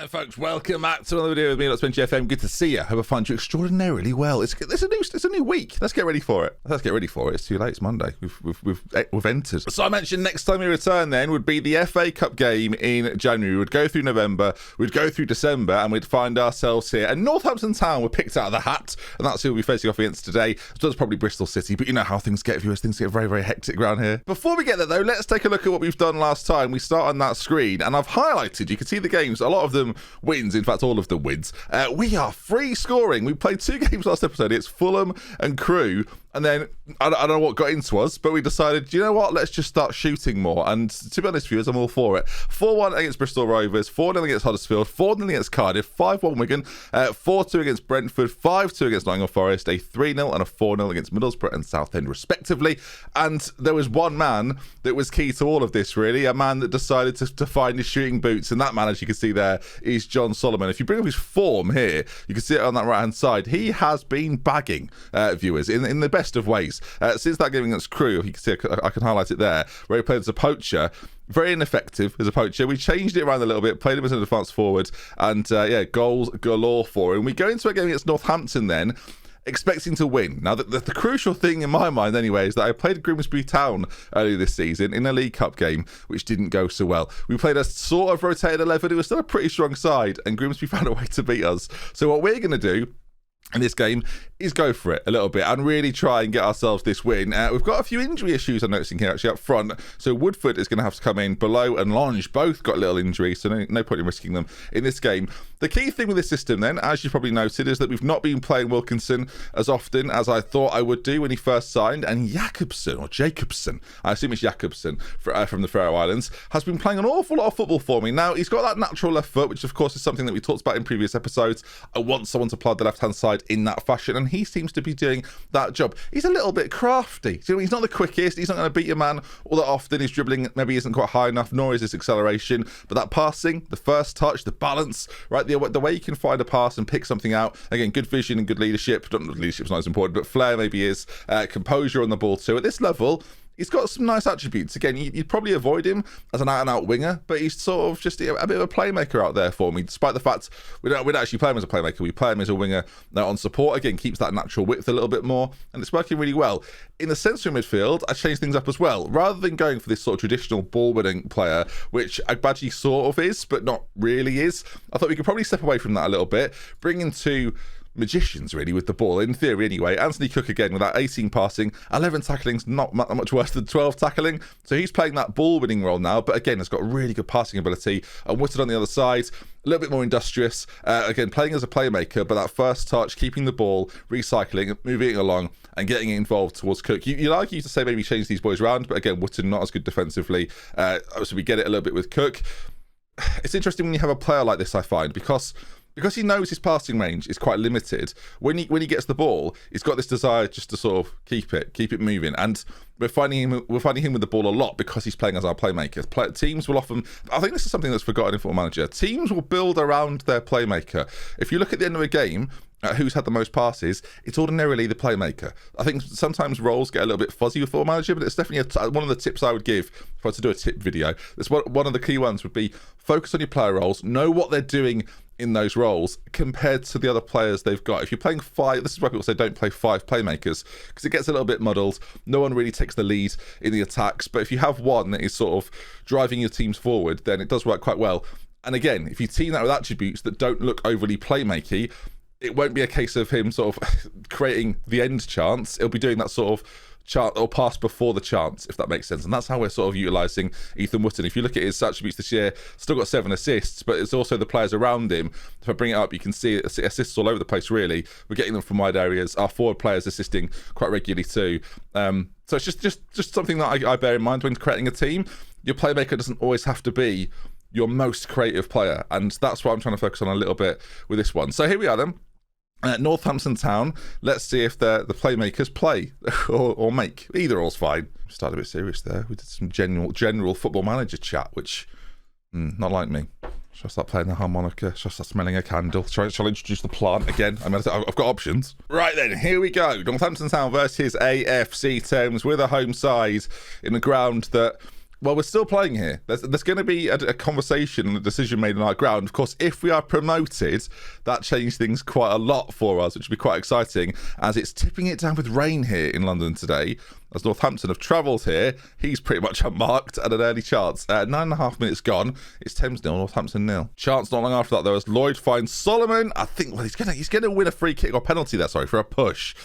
Right, folks, welcome back to another video with me, DoctorBenjyFM. Good to see you. Hope I find you extraordinarily well. It's a new week. Let's get ready for it. It's too late. It's Monday. We've entered. So I mentioned next time we return then would be the FA Cup game in January. We'd go through November, we'd go through December, and we'd find ourselves here. And Northampton Town were picked out of the hat, and that's who we'll be facing off against today. As well as probably Bristol City, but you know how things get, viewers. Things get very, very hectic around here. Before we get there, though, let's take a look at what we've done last time. We start on that screen, and I've highlighted, you can see the games, a lot of them wins, in fact all of them wins. We are free scoring. We played 2 games last episode. It's Fulham and Crewe, and then I don't know what got into us, but we decided, you know what, let's just start shooting more. And to be honest, viewers, I'm all for it. 4-1 against Bristol Rovers, 4-0 against Huddersfield, 4-0 against Cardiff, 5-1 Wigan, 4-2 against Brentford, 5-2 against Nottingham Forest, a 3-0 and a 4-0 against Middlesbrough and Southend respectively. And there was one man that was key to all of this, really, a man that decided to find his shooting boots, and that man, as you can see there, is John Solomon. If you bring up his form here, you can see it on that right hand side. He has been bagging viewers in the best of ways since that game against Crewe. You can see I can highlight it there, where he played as a poacher. Very ineffective as a poacher. We changed it around a little bit, played him as an advanced forward, and goals galore for him. We go into a game against Northampton then, expecting to win. Now, the crucial thing in my mind, anyway, is that I played Grimsby Town earlier this season in a League Cup game, which didn't go so well. We played a sort of rotated 11. It was still a pretty strong side, and Grimsby found a way to beat us. So what we're going to do in this game is go for it a little bit and really try and get ourselves this win. We've got a few injury issues I'm noticing here actually up front. So Woodford is going to have to come in. Below and Lange both got a little injury, so no point in risking them in this game. The key thing with this system then, as you probably noted, is that we've not been playing Wilkinson as often as I thought I would do when he first signed. And Jacobson, I assume it's Jacobson from the Faroe Islands, has been playing an awful lot of football for me. Now, he's got that natural left foot, which of course is something that we talked about in previous episodes. I want someone to plod the left-hand side in that fashion, and he seems to be doing that job. He's a little bit crafty. So he's not the quickest. He's not going to beat your man all that often. His dribbling maybe isn't quite high enough, nor is his acceleration. But that passing, the first touch, the balance, right? The way you can find a pass and pick something out. Again, good vision and good leadership. Leadership's not as important, but flair maybe is. Composure on the ball too. At this level, he's got some nice attributes. Again, you'd probably avoid him as an out-and-out winger, but he's sort of just a bit of a playmaker out there for me, despite the fact we don't actually play him as a playmaker. We play him as a winger on support. Again, keeps that natural width a little bit more, and it's working really well. In the central midfield, I changed things up as well. Rather than going for this sort of traditional ball-winning player, which Agbaji sort of is, but not really is, I thought we could probably step away from that a little bit, bring in 2 magicians really with the ball, in theory anyway. Anthony Cook again with that 18 passing, 11 tackling's not much worse than 12 tackling, so he's playing that ball winning role now, but again has got really good passing ability. And Woodford on the other side, a little bit more industrious, again playing as a playmaker, but that first touch, keeping the ball, recycling, moving it along and getting it involved towards Cook. You'd argue to say maybe change these boys around, but again Woodford not as good defensively, so we get it a little bit with Cook. It's interesting when you have a player like this, I find, because he knows his passing range is quite limited. When he gets the ball, he's got this desire just to sort of keep it moving. And we're finding him with the ball a lot because he's playing as our playmaker. Teams will often, I think this is something that's forgotten in Football Manager, teams will build around their playmaker. If you look at the end of a game, who's had the most passes, it's ordinarily the playmaker. I think sometimes roles get a little bit fuzzy with Football Manager, but it's definitely one of the tips I would give if I was to do a tip video. That's one of the key ones would be focus on your player roles, know what they're doing in those roles compared to the other players they've got. If you're playing 5, this is why people say don't play 5 playmakers, because it gets a little bit muddled. No one really takes the lead in the attacks, but if you have one that is sort of driving your teams forward, then it does work quite well. And again, if you team that with attributes that don't look overly playmaky, it won't be a case of him sort of creating the end chance. He'll be doing that sort of chance or pass before the chance, if that makes sense. And that's how we're sort of utilising Ethan Wootton. If you look at his attributes this year, still got 7 assists, but it's also the players around him. If I bring it up, you can see assists all over the place, really. We're getting them from wide areas. Our forward players assisting quite regularly too. So it's just something that I bear in mind when creating a team. Your playmaker doesn't always have to be your most creative player, and that's what I'm trying to focus on a little bit with this one. So here we are then. Northampton Town. Let's see if the playmakers play or make. Either or's fine. Started a bit serious there. We did some general Football Manager chat, which not like me. Shall I start playing the harmonica? Shall I start smelling a candle? Shall I introduce the plant again? I've got options. Right then, here we go. Northampton Town versus AFC Thames with a home side in a ground that Well, we're still playing here. There's going to be a conversation and a decision made on our ground. Of course, if we are promoted, that changes things quite a lot for us, which will be quite exciting, as it's tipping it down with rain here in London today. As Northampton have travelled here, he's pretty much unmarked at an early chance. 9.5 minutes gone. It's Thames 0, Northampton 0. Chance not long after that, though, as Lloyd finds Solomon. I think, well, he's gonna win a free kick or penalty there, sorry, for a push.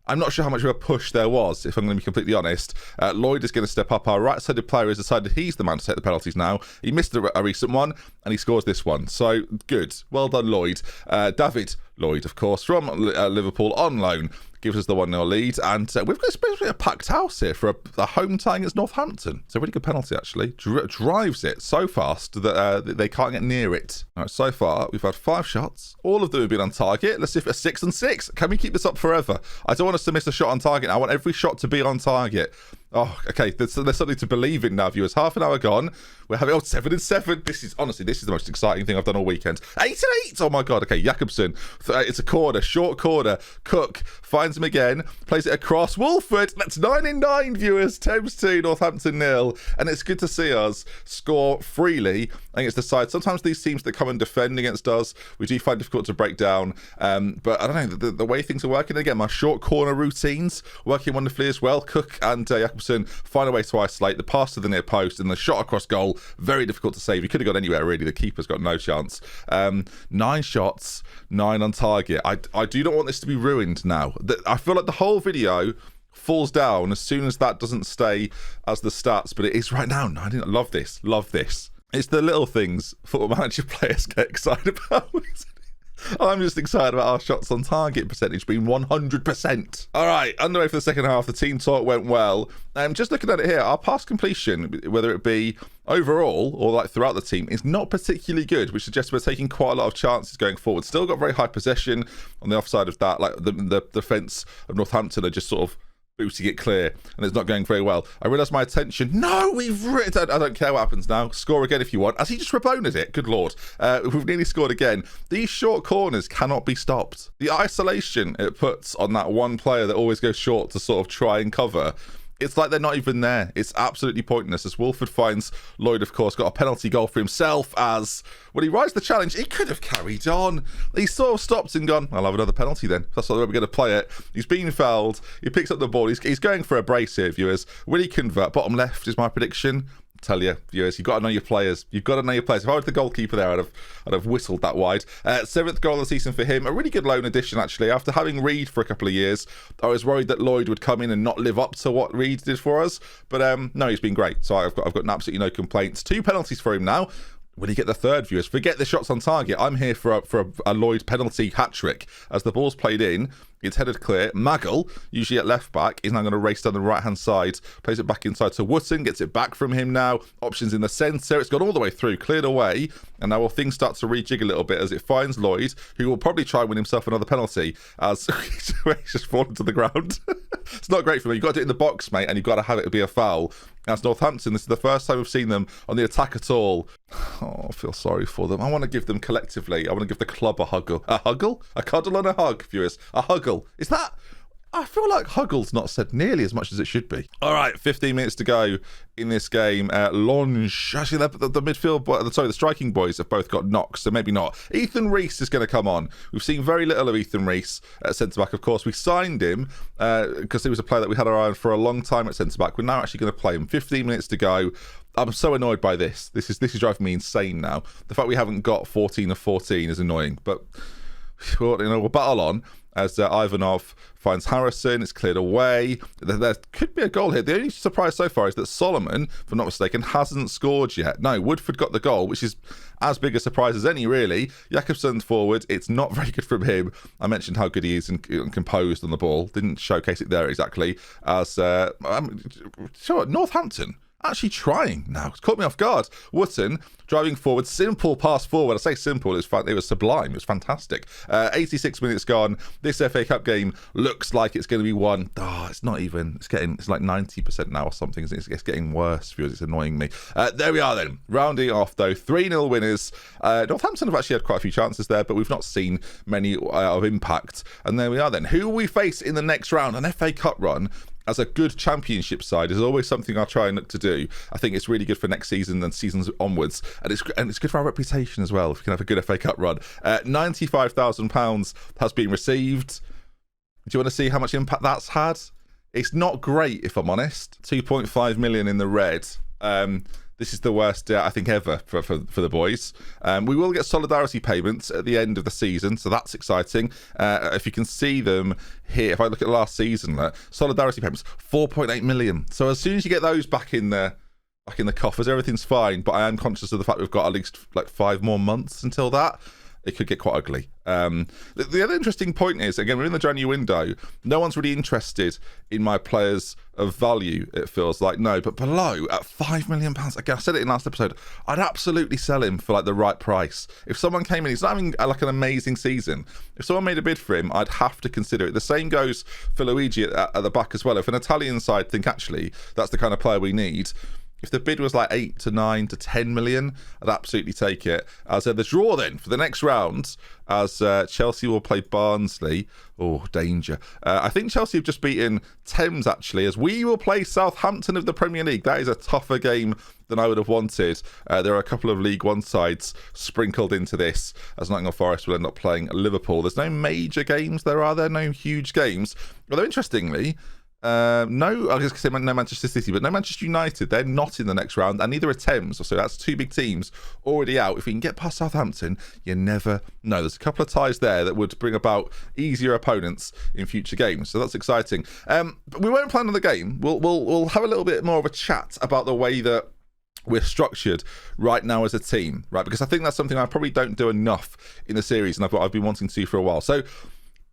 I'm not sure how much of a push there was, if I'm going to be completely honest. Lloyd is going to step up. Our right-sided player has decided he's the man to take the penalties now. He missed a recent one, and he scores this one. So, good. Well done, Lloyd. David Lloyd, of course, from Liverpool on loan, gives us the 1-0 lead. And we've got basically a packed house here for a home tie against Northampton. It's a really good penalty, actually. Drives it so fast that they can't get near it. All right, so far, we've had 5 shots. All of them have been on target. Let's see if it's 6 and 6. Can we keep this up forever? I don't want us to miss a shot on target. I want every shot to be on target. Oh, okay. There's something to believe in now, viewers. Half an hour gone. We're having 7 and 7. This is the most exciting thing I've done all weekend. 8 and 8. Oh my god. Okay, Jakobsen. It's a corner, short corner. Cook finds him again, plays it across. Wolford. That's 9 and 9, viewers. Thames 2, Northampton 0. And it's good to see us score freely against the side. Sometimes these teams that come and defend against us, we do find difficult to break down. But I don't know, the way things are working again, my short corner routines working wonderfully as well. Cook and Jakobsen find a way to isolate the pass to the near post and the shot across goal. Very difficult to save. He could have gone anywhere, really. The keeper's got no chance. 9 shots, 9 on target. I do not want this to be ruined now. I feel like the whole video falls down as soon as that doesn't stay as the stats, but it is right now. I love this. Love this. It's the little things Football Manager players get excited about. I'm just excited about our shots on target percentage being 100%. All right, underway for the second half. The team talk went well. Just looking at it here, our pass completion, whether it be overall or like throughout the team, is not particularly good, which suggests we're taking quite a lot of chances going forward. Still got very high possession on the offside of that. Like the defence of Northampton are just sort of booting it clear, and it's not going very well. I realise my attention. No, I don't care what happens now. Score again if you want. As he just reboned it. Good lord. We've nearly scored again. These short corners cannot be stopped. The isolation it puts on that one player that always goes short to sort of try and cover, it's like they're not even there. It's absolutely pointless. As Wolford finds Lloyd, of course, got a penalty goal for himself as, when he rides the challenge, he could have carried on. He sort of stopped and gone, I'll have another penalty then. That's the way we're going to play it. He's been fouled. He picks up the ball. He's going for a brace here, viewers. Will he convert? Bottom left is my prediction. Tell you, viewers, you've got to know your players. You've got to know your players. If I was the goalkeeper there, I'd have whistled that wide. 7th goal of the season for him. A really good loan addition, actually. After having Reed for a couple of years, I was worried that Lloyd would come in and not live up to what Reed did for us. But no, he's been great. So I've got absolutely no complaints. 2 penalties for him now. Will he get the third, viewers? Forget the shots on target. I'm here for a Lloyd penalty hat-trick. As the ball's played in, it's headed clear. Maggle, usually at left-back, is now going to race down the right-hand side. Plays it back inside to Wootton. Gets it back from him now. Options in the centre. It's gone all the way through. Cleared away. And now things start to rejig a little bit as it finds Lloyd, who will probably try and win himself another penalty as he's just fallen to the ground. It's not great for me. You've got to do it in the box, mate, and you've got to have it be a foul. As Northampton, this is the first time we've seen them on the attack at all. Oh, I feel sorry for them. I want to give them collectively, I want to give the club a huggle. A huggle? A cuddle and a hug, viewers. A huggle. Is that... I feel like huggle's not said nearly as much as it should be. All right, 15 minutes to go in this game. Longe, actually, the midfield, the striking boys have both got knocks, so maybe not. Ethan Reese is going to come on. We've seen very little of Ethan Reese at centre-back, of course. We signed him because he was a player that we had our eye on for a long time at centre-back. We're now actually going to play him. 15 minutes to go. I'm so annoyed by this. This is driving me insane now. The fact we haven't got 14 of 14 is annoying, but we'll battle on. As Ivanov finds Harrison, it's cleared away. There could be a goal here. The only surprise so far is that Solomon, if I'm not mistaken, hasn't scored yet. No, Woodford got the goal, which is as big a surprise as any, really. Jakobsen's forward. It's not very good from him. I mentioned how good he is and composed on the ball. Didn't showcase it there exactly. As Northampton actually trying now. It's caught me off guard. Wootton driving forward, simple pass forward. I say simple, it was sublime. It was fantastic. 86 minutes gone. This FA Cup game looks like it's going to be won. Oh, it's not even. It's like 90% now or something. It's getting worse, viewers. It's annoying me. There we are then. Rounding off though, 3-0 winners. Northampton have actually had quite a few chances there, but we've not seen many of impact. And there we are then. Who will we face in the next round? An FA Cup run as a good championship side is always something I'll try and look to do. I think it's really good for next season and seasons onwards, and it's good for our reputation as well. If we can have a good FA Cup run. £95,000 has been received. Do you want to see how much impact that's had? It's not great, if I'm honest. 2.5 million in the red. This is the worst, I think, ever for the boys. We will get solidarity payments at the end of the season, so that's exciting. If you can see them here, if I look at last season, solidarity payments, 4.8 million. So as soon as you get those back in the coffers, everything's fine. But I am conscious of the fact we've got at least like 5 more months until that. It could get quite ugly. The other interesting point is, again, we're in the January window. No one's really interested in my players of value, it feels like. No, but below, at £5 million, again, I said it in last episode, I'd absolutely sell him for like the right price. If someone came in, he's not having like an amazing season. If someone made a bid for him, I'd have to consider it. The same goes for Luigi at the back as well. If an Italian side think, actually, that's the kind of player we need, if the bid was like 8 to 9 to 10 million, I'd absolutely take it. As the draw then for the next round, as Chelsea will play Barnsley. Oh, danger. I think Chelsea have just beaten Thames, actually, as we will play Southampton of the Premier League. That is a tougher game than I would have wanted. There are a couple of League One sides sprinkled into this, as Nottingham Forest will end up playing Liverpool. There's no major games there, are there? No huge games. Although, interestingly, no, I was going to say no Manchester City, but no Manchester United. They're not in the next round, and neither are Thames. So that's 2 big teams already out. If we can get past Southampton, you never know. There's a couple of ties there that would bring about easier opponents in future games. So that's exciting. But we won't plan on the game. We'll have a little bit more of a chat about the way that we're structured right now as a team, right? Because I think that's something I probably don't do enough in the series, and I've been wanting to for a while. So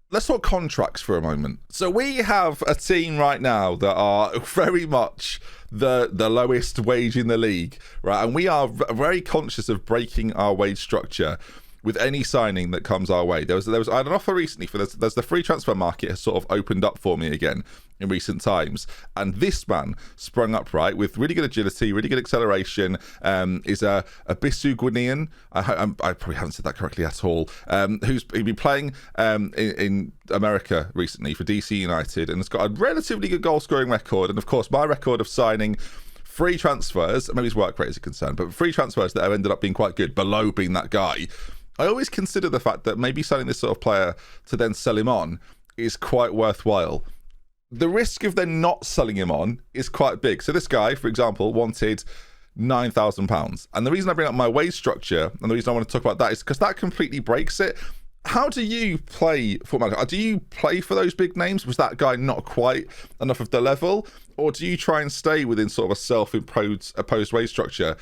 let's talk contracts for a moment. So we have a team right now that are very much the lowest wage in the league, right? And we are very conscious of breaking our wage structure with any signing that comes our way. There was I had an offer recently for there's the free transfer market has sort of opened up for me again in recent times, and this man sprung up right with really good agility, really good acceleration. Is a Bisu Guinean. I probably haven't said that correctly at all. Who's been playing in America recently for DC United and has got a relatively good goal scoring record, and of course my record of signing free transfers, maybe his work rate is a concern, but free transfers that have ended up being quite good below being that guy. I always consider the fact that maybe signing this sort of player to then sell him on is quite worthwhile. The risk of then not selling him on is quite big. So this guy, for example, wanted £9,000. And the reason I bring up my wage structure and the reason I want to talk about that is because that completely breaks it. How do you play football manager? Do you play for those big names? Was that guy not quite enough of the level? Or do you try and stay within sort of a self-imposed wage structure?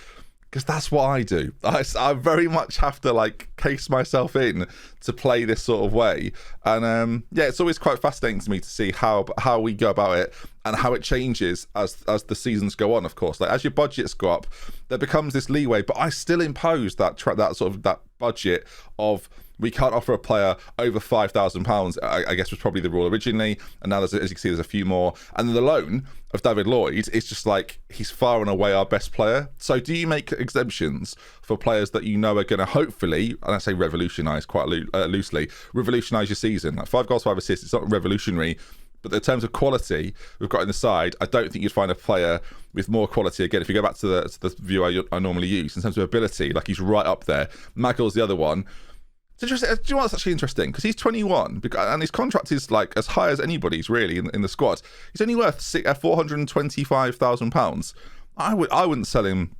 Because that's what I do. I very much have to like case myself in to play this sort of way. And yeah, it's always quite fascinating to me to see how we go about it and how it changes as the seasons go on, of course. Like as your budgets go up, there becomes this leeway, but I still impose that budget of we can't offer a player over £5,000, I guess was probably the rule originally. And now, as you can see, there's a few more. And then the loan of David Lloyd is just like, he's far and away our best player. So do you make exemptions for players that you know are going to hopefully, and I say revolutionise quite loosely, revolutionise your season? Like 5 goals, 5 assists, it's not revolutionary. But in terms of quality we've got in the side, I don't think you'd find a player with more quality. Again, if you go back to the view I normally use, in terms of ability, like he's right up there. Maggle's the other one. It's interesting. Do you know what's actually interesting? Because he's 21, and his contract is like as high as anybody's really in the squad. He's only worth £425,000. I wouldn't sell him.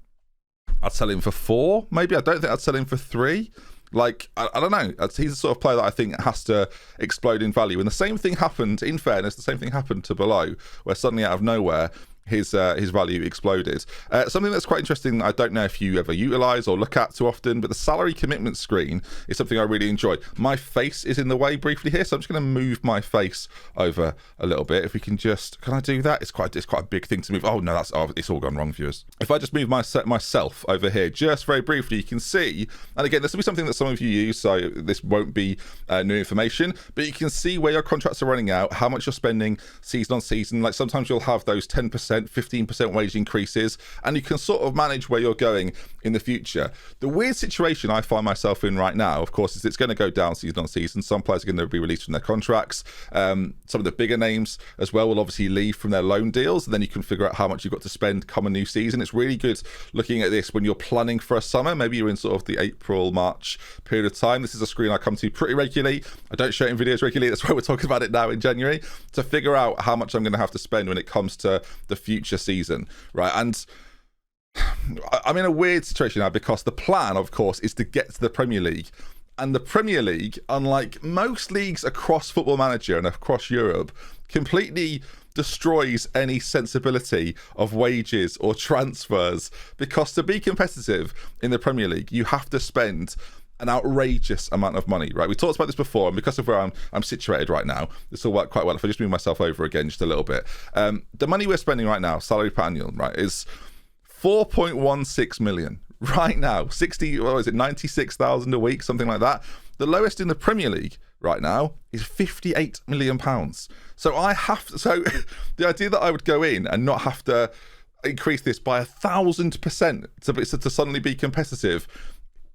I'd sell him for 4, maybe. I don't think I'd sell him for 3. Like, I don't know. He's the sort of player that I think has to explode in value. And the same thing happened, in fairness, the same thing happened to Below, where suddenly out of nowhere, his value exploded. Something that's quite interesting, I don't know if you ever utilise or look at too often, but the salary commitment screen is something I really enjoy. My face is in the way briefly here, so I'm just going to move my face over a little bit. If we can I do that? It's quite a big thing to move. Oh no, it's all gone wrong, viewers. If I just move myself over here, just very briefly, you can see, and again, this will be something that some of you use, so this won't be new information, but you can see where your contracts are running out, how much you're spending season on season. Like sometimes you'll have those 10% 15% wage increases, and you can sort of manage where you're going in the future. The weird situation I find myself in right now, of course, is it's going to go down season on season. Some players are going to be released from their contracts. Some of the bigger names as well will obviously leave from their loan deals, and then you can figure out how much you've got to spend come a new season. It's really good looking at this when you're planning for a summer. Maybe you're in sort of the April, March period of time. This is a screen I come to pretty regularly. I don't show it in videos regularly. That's why we're talking about it now in January, to figure out how much I'm going to have to spend when it comes to the future season, right? And I'm in a weird situation now because the plan, of course, is to get to the Premier League. And the Premier League, unlike most leagues across Football Manager and across Europe, completely destroys any sensibility of wages or transfers, because to be competitive in the Premier League, you have to spend an outrageous amount of money, right? We talked about this before, and because of where I'm situated right now, this will work quite well if I just move myself over again just a little bit. The money we're spending right now, salary per annum, right, is 4.16 million right now. 96,000 a week, something like that. The lowest in the Premier League right now is 58 million pounds. So the idea that I would go in and not have to increase this by 1,000% to suddenly be competitive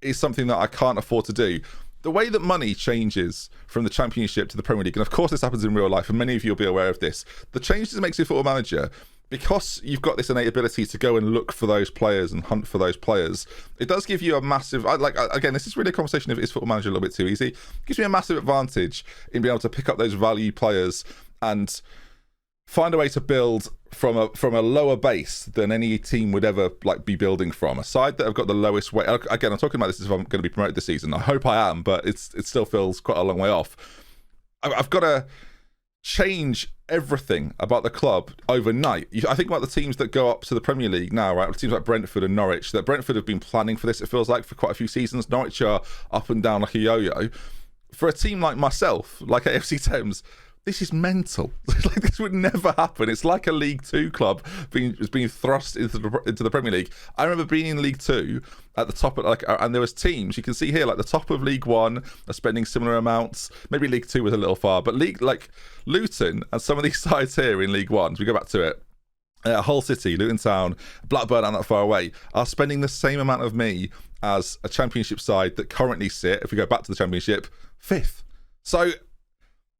is something that I can't afford to do. The way that money changes from the Championship to the Premier League, and of course this happens in real life, and many of you will be aware of this, the changes it makes in Football Manager, because you've got this innate ability to go and look for those players and hunt for those players, it does give you a massive, again, this is really a conversation if it's Football Manager a little bit too easy. It gives me a massive advantage in being able to pick up those value players and find a way to build from a lower base than any team would ever be building from. A side that have got the lowest weight. Again, I'm talking about this as if I'm going to be promoted this season. I hope I am, but it still feels quite a long way off. I've got to change everything about the club overnight. I think about the teams that go up to the Premier League now, right? Teams like Brentford and Norwich. That Brentford have been planning for this, it feels like, for quite a few seasons. Norwich are up and down like a yo-yo. For a team like myself, like AFC Thames, this is mental. This would never happen. It's like a League Two club being thrust into the Premier League. I remember being in League Two at the top of and there was teams you can see here, like the top of League One are spending similar amounts. Maybe League Two was a little far, but Luton and some of these sides here in League One, as we go back to it, Hull City, Luton Town, Blackburn aren't that far away, are spending the same amount of me as a Championship side that currently sit, if we go back to the Championship, 5th. So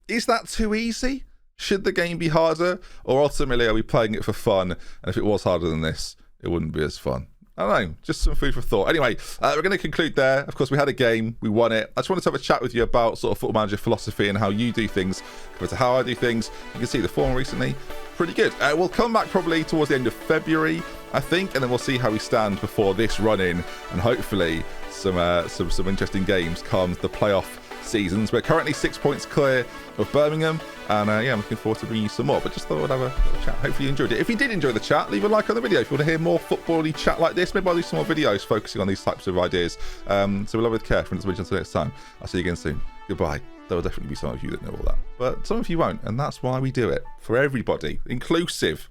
is that too easy? Should the game be harder? Or ultimately, are we playing it for fun? And if it was harder than this, it wouldn't be as fun. I don't know, just some food for thought. Anyway, we're going to conclude there. Of course, we had a game, we won it. I just wanted to have a chat with you about sort of Football Manager philosophy and how you do things compared to how I do things. You can see the form recently, pretty good. We'll come back probably towards the end of February, I think, and then we'll see how we stand before this run-in, and hopefully some interesting games come the playoff seasons. We're currently 6 points clear of Birmingham, and I'm looking forward to bringing you some more, but just thought I'd have a little chat. Hopefully you enjoyed it. If you did enjoy the chat, leave a like on the video. If you want to hear more football-y chat like this, maybe I'll do some more videos focusing on these types of ideas. So we'll love with care. Until next time, I'll see you again soon. Goodbye. There will definitely be some of you that know all that, but some of you won't, and that's why we do it. For everybody. Inclusive.